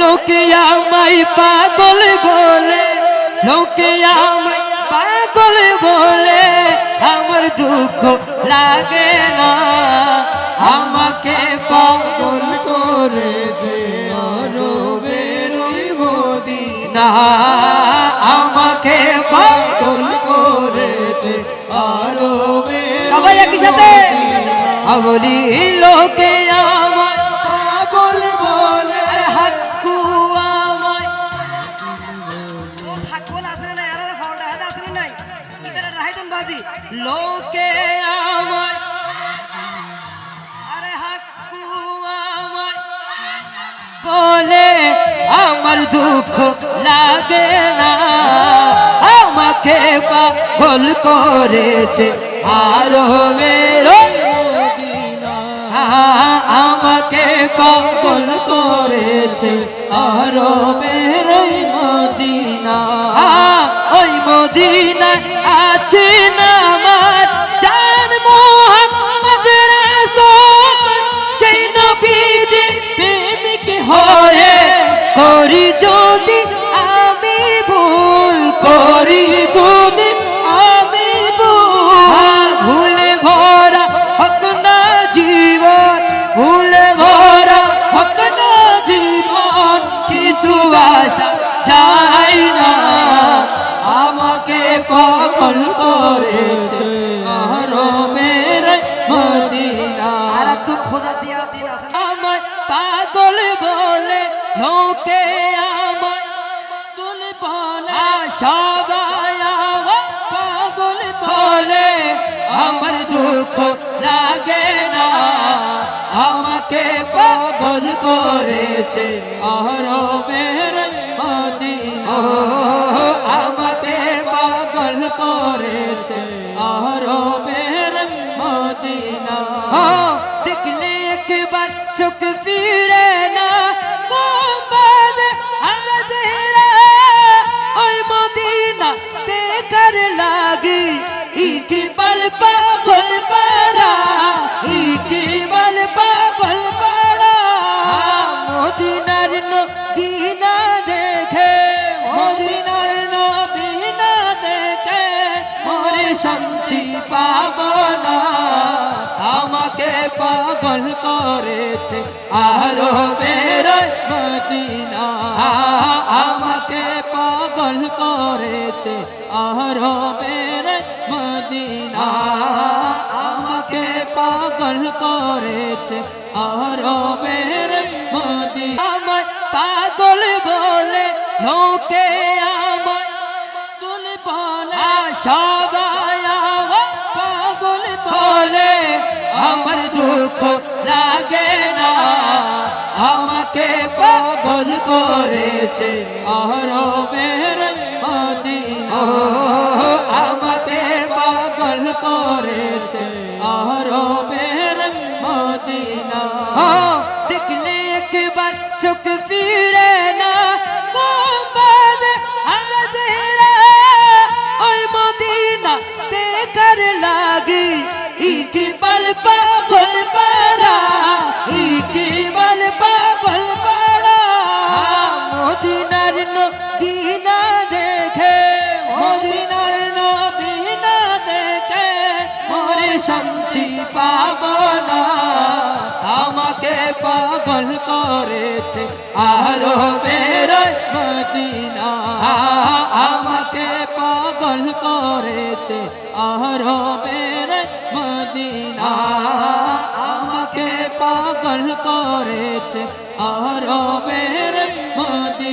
লোকে আমায় পাগল বলে, লোকে আমায় পাগল বলে, আমার দুঃখ লাগে না। আমাকে পাগল করেছে আরবের ওই মদিনা, আমাকে পাগল করেছে আরবের। সবাই একই সাথে বলি, লোকে আমায় পাগল বলে, হাক্কু আমায় লোকে আমায়, আরে হাক্কু আমায় বলে, আমার দুঃখ লাগে না। আমাকে পাগল করেছে আরবের মদিনা, আমাকে পাগল করেছে আরবের মদিনা। ওই মদিনায় আছে না আমার জান মুহাম্মদ রাসূল, সেই নবীজি প্রেমিক হয়ে করি যদি আমি ভুল, করি যদি আমি ভুল, ভুলে ভরা হোক না জীবন, ভুলে ভরা হোক না জীবন, কিছু আশা চাই না। আমাকে পাগল করেছে আরবের মদিনা। আর তো খোদা দিয়া দিন আছে। আমায় পাগল বলে, লোকে আমায় পাগল বলে, সবাই আমায় পাগল বলে, আমার দুঃখ লাগে না। আমাকে পাগল করেছে আরবের মদিনা, আমাকে পাগল করেছে আরবের মদিনা। দেখলে একবার চোখ ফিরে না, মোহাম্মদ হাজিরা ওই মদিনা দেখার লাগি, ইকবাল পাগল পারা, ইকবাল পাগল পারা। মদিনার নবী না দেখে, মদিনার নবী না দেখে মোরে শান্তি পাবো না। আমাকে পাগল করেছে আরবের মদিনা, আমাকে পাগল করেছে আরবের মদিনা, আমাকে পাগল করেছে আরবের মদিনা। আমায় পাগল বলে, লোকে আমায় পাগল বলে, সবাই আমায় পাগল বলে, আমার দুঃখ লাগে না। আমাকে পাগল করেছে আরবের মদিনা, আমাকে পাগল করেছে আরবের মদিনা। দেখলে একবার চোখ ফিরে না, মোহাম্মদ হাজিরা ওই মদিনা দেখার লাগি, ইকবাল পাগল পারা, ইকবাল পাগল পারা। মদিনার নবী না দেখে, মদিনার নবী না দেখে মোরে শান্তি পাবো না। আমাকে পাগল করেছে আরবের মদিনা, আমাকে পাগল করেছে আরবের মদিনা, আমাকে পাগল করেছে আরবের মদিনা।